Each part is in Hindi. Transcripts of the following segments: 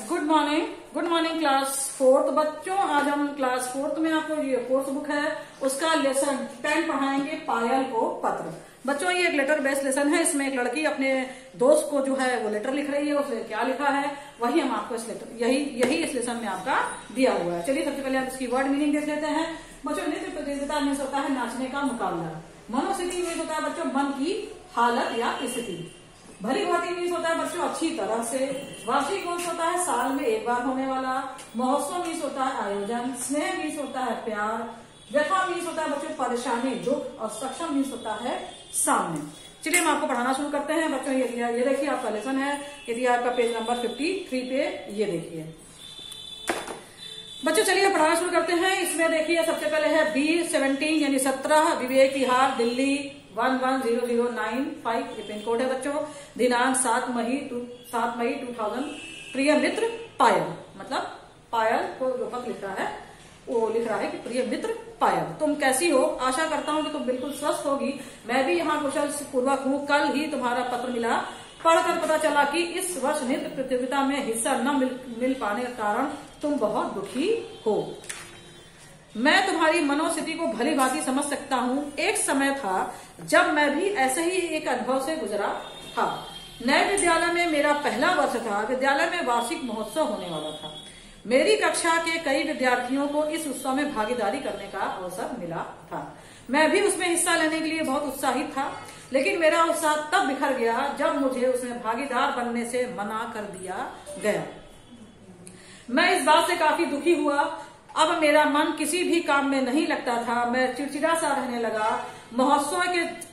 गुड मॉर्निंग क्लास फोर्थ बच्चों। आज हम क्लास फोर्थ में आपको ये कोर्स बुक है उसका लेसन 10 पढ़ाएंगे, पायल को पत्र। बच्चों ये एक लेटर बेस्ड लेसन है। इसमें एक लड़की अपने दोस्त को जो है वो लेटर लिख रही है। उसने क्या लिखा है वही हम आपको इस लेटर यही इस लेसन में आपका दिया हुआ है। चलिए सबसे पहले आप इसकी वर्ड मीनिंग देख लेते हैं। बच्चों नृत्य प्रतियोगिता मीन्स होता है नाचने का मुकाबला। मनोस्थिति मीन्स होता है बच्चों मन की हालत या स्थिति। भली भांति मीन्स होता है बच्चों अच्छी तरह से। वार्षिक मीन्स होता है साल में एक बार होने वाला। महोत्सव मीन्स होता है आयोजन। स्नेह मीन्स होता है प्यार। व्यथा मीन्स होता है बच्चों परेशानी दुख। और सक्षम मीन्स होता है सामने। चलिए हम आपको पढ़ाना शुरू करते हैं बच्चों। ये देखिए आपका लेसन है। यदि आपका पेज नंबर 53 पे ये देखिए बच्चों। चलिए पढ़ाना शुरू करते हैं। इसमें देखिए सबसे पहले है B17 यानी 17 विवेक विहार दिल्ली 110095 ये पिन कोड है बच्चों। दिनांक 7 मई 2000। प्रिय मित्र पायल, मतलब पायल को जो पत्र लिख रहा है वो लिख रहा है कि प्रिय मित्र पायल तुम कैसी हो। आशा करता हूँ कि तुम बिल्कुल स्वस्थ होगी। मैं भी यहाँ कुशल पूर्वक हूँ। कल ही तुम्हारा पत्र मिला। पढ़कर पता चला कि इस वर्ष नृत्य प्रतियोगिता में हिस्सा न मिल पाने के कारण तुम बहुत दुखी हो। मैं तुम्हारी मनोस्थिति को भली भांति समझ सकता हूँ। एक समय था जब मैं भी ऐसे ही एक अनुभव से गुजरा था। नए विद्यालय में मेरा पहला वर्ष था। विद्यालय में वार्षिक महोत्सव होने वाला था। मेरी कक्षा के कई विद्यार्थियों को इस उत्सव में भागीदारी करने का अवसर मिला था। मैं भी उसमें हिस्सा लेने के लिए बहुत उत्साहित था, लेकिन मेरा उत्साह तब बिखर गया जब मुझे उसमें भागीदार बनने से मना कर दिया गया। मैं इस बात से काफी दुखी हुआ। अब मेरा मन किसी भी काम में नहीं लगता था। मैं चिड़चिड़ा सा रहने लगा। महोत्सव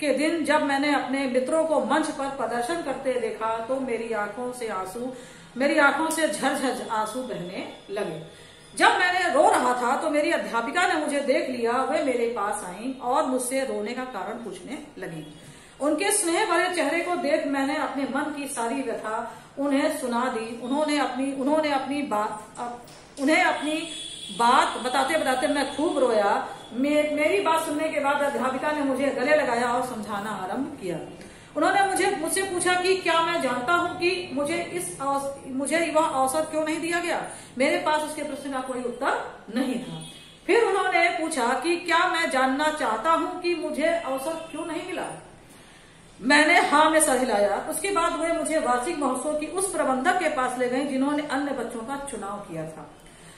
के दिन जब मैंने अपने मित्रों को मंच पर प्रदर्शन करते देखा तो मेरी आंखों से झरझर आंसू बहने लगे। जब मैंने रो रहा था तो मेरी अध्यापिका ने मुझे देख लिया। वे मेरे पास आईं और मुझसे रोने का कारण पूछने लगी। उनके स्नेह भरे चेहरे को देख मैंने अपने मन की सारी व्यथा उन्हें सुना दी। उन्हें अपनी बात बताते बताते मैं खूब रोया। मेरी बात सुनने के बाद अध्यापिका ने मुझे गले लगाया और समझाना आरंभ किया। उन्होंने मुझसे पूछा कि क्या मैं जानता हूं कि मुझे वह अवसर क्यों नहीं दिया गया। मेरे पास उसके प्रश्न का कोई उत्तर नहीं था। फिर उन्होंने पूछा कि क्या मैं जानना चाहता हूं कि मुझे अवसर क्यों नहीं मिला। मैंने हाँ में सर हिलाया। उसके बाद वे मुझे वार्षिक महोत्सव की उस प्रबंधक के पास ले गए जिन्होंने अन्य बच्चों का चुनाव किया था।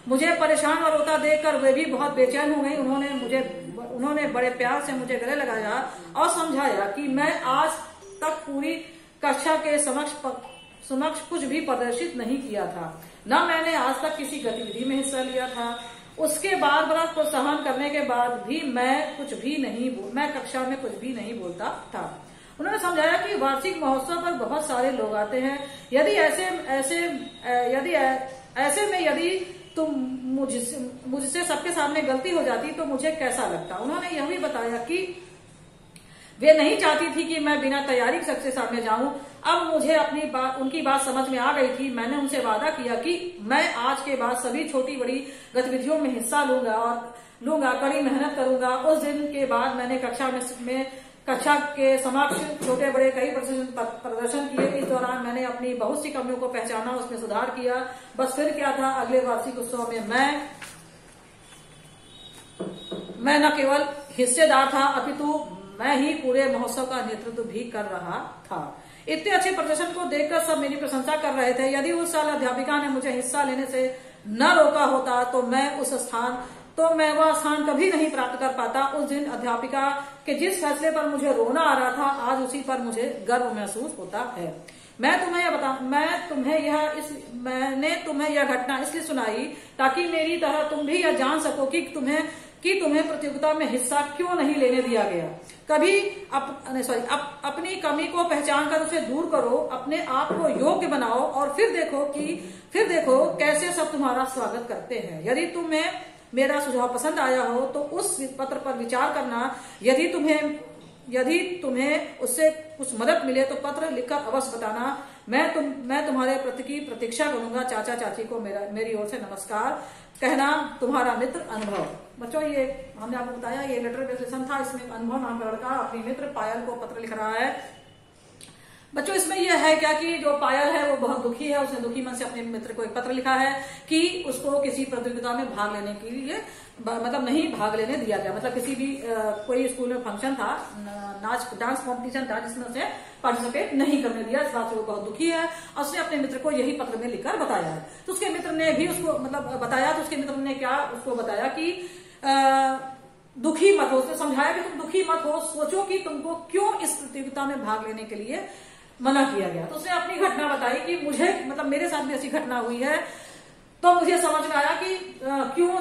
मुझे परेशान और रोता देखकर वे भी बहुत बेचैन हो गई। उन्होंने बड़े प्यार से मुझे गले लगाया और समझाया कि मैं आज तक पूरी कक्षा के समक्ष कुछ भी प्रदर्शित नहीं किया था, न मैंने आज तक किसी गतिविधि में हिस्सा लिया था। उसके बाद बड़ा प्रोत्साहन करने के बाद भी मैं कक्षा में कुछ भी नहीं बोलता था। उन्होंने समझाया कि वार्षिक महोत्सव पर बहुत सारे लोग आते हैं। यदि तुम मुझसे सबके सामने गलती हो जाती तो मुझे कैसा लगता। उन्होंने यह भी बताया कि वे नहीं चाहती थी कि मैं बिना तैयारी के सबके सामने जाऊं। अब मुझे उनकी बात समझ में आ गई थी। मैंने उनसे वादा किया कि मैं आज के बाद सभी छोटी बड़ी गतिविधियों में हिस्सा लूंगा, कड़ी मेहनत करूंगा। उस दिन के बाद मैंने कक्षा के समक्ष छोटे बड़े कई प्रदर्शन किए। इस दौरान मैंने अपनी बहुत सी कमियों को पहचाना, उसमें सुधार किया। बस फिर क्या था, अगले वार्षिक उत्सव में मैं न केवल हिस्सेदार था अपितु मैं ही पूरे महोत्सव का नेतृत्व भी कर रहा था। इतने अच्छे प्रदर्शन को देखकर सब मेरी प्रशंसा कर रहे थे। यदि उस साल अध्यापिका ने मुझे हिस्सा लेने से न रोका होता तो मैं वह स्थान कभी नहीं प्राप्त कर पाता। उस दिन अध्यापिका के जिस फैसले पर मुझे रोना आ रहा था आज उसी पर मुझे गर्व महसूस होता है। मैंने तुम्हें यह घटना इसलिए सुनाई ताकि मेरी तरह तुम भी यह जान सको कि तुम्हें प्रतियोगिता में हिस्सा क्यों नहीं लेने दिया गया। अपनी कमी को पहचान कर उसे दूर करो, अपने आप को योग्य बनाओ और फिर देखो कैसे सब तुम्हारा स्वागत करते हैं। यदि तुम्हें मेरा सुझाव पसंद आया हो तो उस पत्र पर विचार करना। यदि तुम्हें उससे कुछ मदद मिले तो पत्र लिखकर अवश्य बताना। मैं तुम्हारे प्रति की प्रतीक्षा करूंगा। चाचा चाची को मेरी ओर से नमस्कार। कहना तुम्हारा मित्र अनुभव। बच्चों ये हमने आपको बताया ये लेटर बेस्ड लेसन था। इसमें अनुभव नाम का लड़का अपनी मित्र पायल को पत्र लिख रहा है। बच्चों इसमें यह है क्या कि जो पायल है वो बहुत दुखी है। उसने दुखी मन से अपने मित्र को एक पत्र लिखा है कि उसको किसी प्रतियोगिता में भाग लेने के लिए मतलब नहीं भाग लेने दिया गया। मतलब किसी भी कोई स्कूल में फंक्शन था, नाच डांस कॉम्पिटिशन था, जिसमें उसे पार्टिसिपेट नहीं करने दिया। इस बात से वो बहुत दुखी है और उसने अपने मित्र को यही पत्र में लिखकर बताया है। तो उसके मित्र ने भी उसको मतलब बताया, तो उसके मित्र ने क्या उसको बताया कि दुखी मत हो। उसने समझाया कि तुम दुखी मत हो, सोचो कि तुमको क्यों इस प्रतियोगिता में भाग लेने के लिए मना किया गया। तो उसने अपनी घटना बताई कि मुझे मतलब मेरे साथ भी ऐसी घटना हुई है, तो मुझे समझ में आया कि क्यों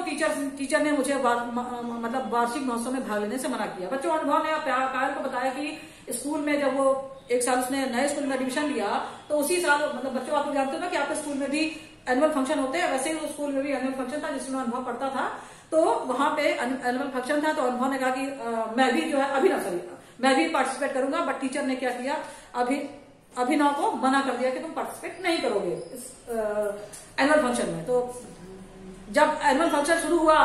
टीचर ने मुझे मतलब वार्षिक महोत्सव में भाग लेने से मना किया। बच्चों अनुभव ने पायल को बताया कि स्कूल में जब वो एक साल उसने नए स्कूल में एडमिशन लिया, तो उसी साल मतलब बच्चों आप लोग जानते हो ना कि आपके स्कूल में भी एनुअल फंक्शन होते हैं, वैसे ही उस स्कूल में भी एनुअल फंक्शन था जिसमें अनुभव पढ़ता था। तो वहां पे एनुअल फंक्शन था, तो अनुभव ने कहा कि मैं भी जो है मैं भी पार्टिसिपेट करूंगा। बट टीचर ने क्या किया, अभिनव को मना कर दिया कि तुम पार्टिसिपेट नहीं करोगे इस एनुअल फंक्शन में। तो जब एनुअल फंक्शन शुरू हुआ,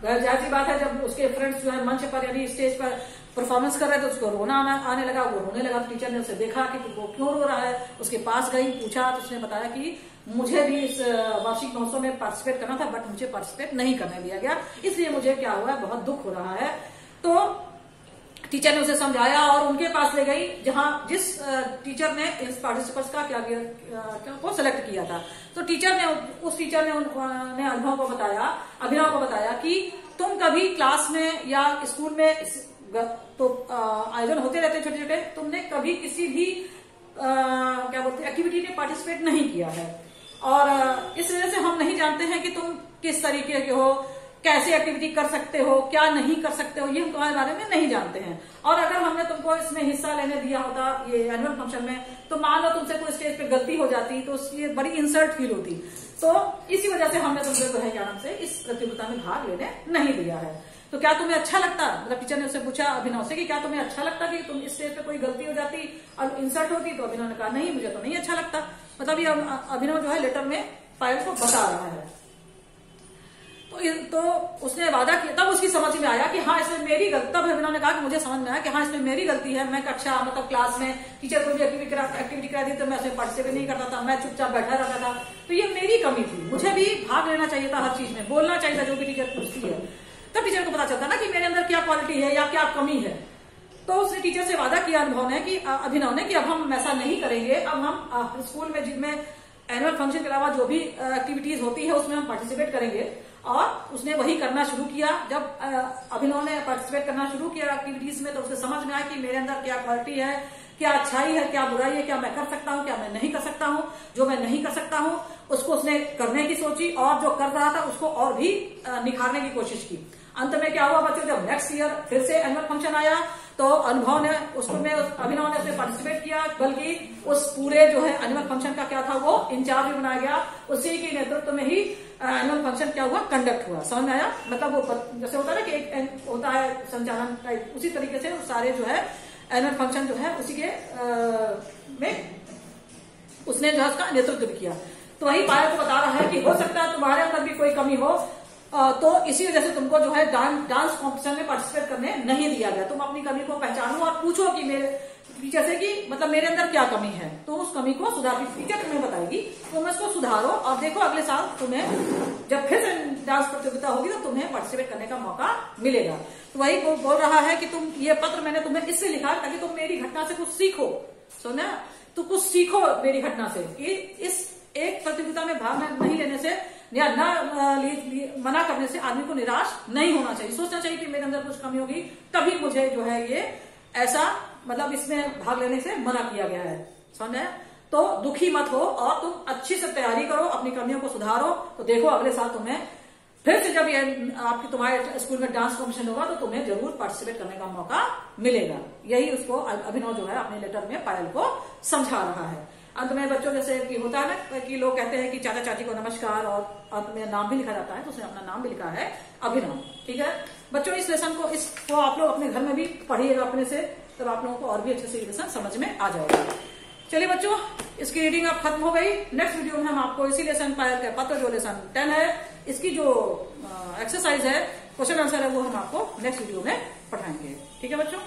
जाहिर सी बात है जब उसके फ्रेंड्स जो है मंच पर यानी स्टेज पर परफॉर्मेंस कर रहे थे, उसको रोना आने लगा, वो रोने लगा। तो टीचर ने उसे देखा कि वो क्यों रो रहा है, उसके पास गई, पूछा, तो उसने बताया कि मुझे भी इस वार्षिक महोत्सव में पार्टिसिपेट करना था, बट मुझे पार्टिसिपेट नहीं करने दिया गया, इसलिए मुझे क्या हुआ है, बहुत दुख हो रहा है। तो टीचर ने उसे समझाया और उनके पास ले गई जिस टीचर ने इस पार्टिसिपेंट्स का क्या को सिलेक्ट किया था। तो उस टीचर ने अभिनव को बताया कि तुम कभी क्लास में या स्कूल में तो आयोजन होते रहते छोटे छोटे, तुमने कभी किसी भी क्या बोलते हैं एक्टिविटी में पार्टिसिपेट नहीं किया है, और इस वजह से हम नहीं जानते हैं कि तुम किस तरीके के हो, कैसे एक्टिविटी कर सकते हो, क्या नहीं कर सकते हो, ये हम तुम्हारे बारे में नहीं जानते हैं। और अगर हमने तुमको इसमें हिस्सा लेने दिया होता ये एनुअल फंक्शन में, तो मान लो तुमसे कोई स्टेज पे गलती हो जाती तो उसकी बड़ी इंसल्ट फील होती। तो इसी वजह से हमने तुमसे जो है क्या नाम से इस प्रतियोगिता में भाग लेने नहीं दिया है। तो क्या तुम्हें अच्छा लगता, मतलब टीचर ने उससे पूछा अभिनव से कि क्या तुम्हें अच्छा लगता कि तुम इस स्टेज पे कोई गलती हो जाती और इंसल्ट होती। तो अभिनव ने कहा नहीं, मुझे तो नहीं अच्छा लगता। मतलब ये अभिनव जो है लेटर में पायल को बता रहा है। तो उसने वादा किया, तब उसकी समझ में आया कि हाँ इसमें मेरी गलती, तब अभिनव ने कहा कि मुझे समझ में आया कि हाँ इसमें मेरी गलती है। मैं कक्षा मतलब क्लास में टीचर कोई भी एक्टिविटी करा दी तो मैं उसमें पार्टिसिपेट नहीं करता था, मैं चुपचाप बैठा रहता था। तो ये मेरी कमी थी, मुझे भी भाग लेना चाहिए था, हर चीज में बोलना चाहिए था जो भी टीचर पूछती है। तब टीचर को पता चलता ना कि मेरे अंदर क्या क्वालिटी है या क्या कमी है। तो उसने टीचर से वादा किया अभिनव ने कि अब हम ऐसा नहीं करेंगे, अब हम स्कूल में जिनमें एनुअल फंक्शन के अलावा जो भी एक्टिविटीज होती है उसमें हम पार्टिसिपेट करेंगे। और उसने वही करना शुरू किया। जब अभिनव ने पार्टिसिपेट करना शुरू किया एक्टिविटीज में, तो उसे समझ में आया कि मेरे अंदर क्या क्वालिटी है, क्या अच्छाई है, क्या बुराई है, क्या मैं कर सकता हूँ, क्या मैं नहीं कर सकता हूँ। जो मैं नहीं कर सकता हूँ उसको उसने करने की सोची, और जो कर रहा था उसको और भी निखारने की कोशिश की। अंत में क्या हुआ बच्चों, जब नेक्स्ट ईयर फिर से एनुअल फंक्शन आया तो अभिनव ने उसमें पार्टिसिपेट किया, बल्कि उस पूरे जो है एनुअल फंक्शन का क्या था वो इंचार्ज भी बनाया गया। उसी के नेतृत्व में ही एनुअल फंक्शन क्या हुआ, कंडक्ट हुआ। समझ में आया? मतलब वो जैसे होता है ना कि एक होता है संचालन टाइप, उसी तरीके से सारे जो है एनुअल फंक्शन जो है उसी के में उसने जो है उसका नेतृत्व भी किया। तो वही पायल को बता रहा है कि हो सकता है तुम्हारे अंदर भी कोई कमी हो, तो इसी वजह से तुमको जो है डांस कॉम्पिटिशन में पार्टिसिपेट करने नहीं दिया गया। तुम अपनी कमी को पहचानो और पूछो कि मेरे टीचर से कि मतलब मेरे अंदर क्या कमी है, तो उस कमी को सुधार टीचर तुम्हें बताएगी, तुम इसको सुधारो और देखो अगले साल तुम्हें जब फिर से डांस प्रतियोगिता होगी तो तुम्हें पार्टिसिपेट करने का मौका मिलेगा। तो वही बोल रहा है कि तुम ये पत्र मैंने तुम्हें इससे लिखा ताकि तुम मेरी घटना से कुछ सीखो। सुना, तो कुछ सीखो मेरी घटना से। इस एक प्रतियोगिता में भाग नहीं लेने से या मना करने से आदमी को निराश नहीं होना चाहिए। सोचना चाहिए कि मेरे अंदर कुछ कमी होगी तभी मुझे जो है ये ऐसा मतलब इसमें भाग लेने से मना किया गया है। समझ? तो दुखी मत हो और तुम अच्छी से तैयारी करो, अपनी कमियों को सुधारो। तो देखो अगले साल तुम्हें फिर से जब ये तुम्हारे स्कूल में डांस कॉम्पिटिशन होगा तो तुम्हें जरूर पार्टिसिपेट करने का मौका मिलेगा। यही उसको अभिनव जो है अपने लेटर में पायल को समझा रहा है। अंत में बच्चों जैसे कि होता है ना कि लोग कहते हैं कि चाचा चाची को नमस्कार, और अंत में नाम भी लिखा जाता है, तो उसने अपना नाम भी लिखा है अभिनव। ठीक है बच्चों, इस लेसन को आप लोग अपने घर में भी पढ़िएगा अपने से, तब आप लोगों को और भी अच्छे से लेसन समझ में आ जाएगा। चलिए बच्चों, इसकी रीडिंग अब खत्म हो गई। नेक्स्ट वीडियो में हम आपको इसी लेसन पायल के पत्र जो लेसन 10 है, इसकी जो एक्सरसाइज है, क्वेश्चन आंसर है, वो हम आपको नेक्स्ट वीडियो में पढ़ाएंगे। ठीक है बच्चों।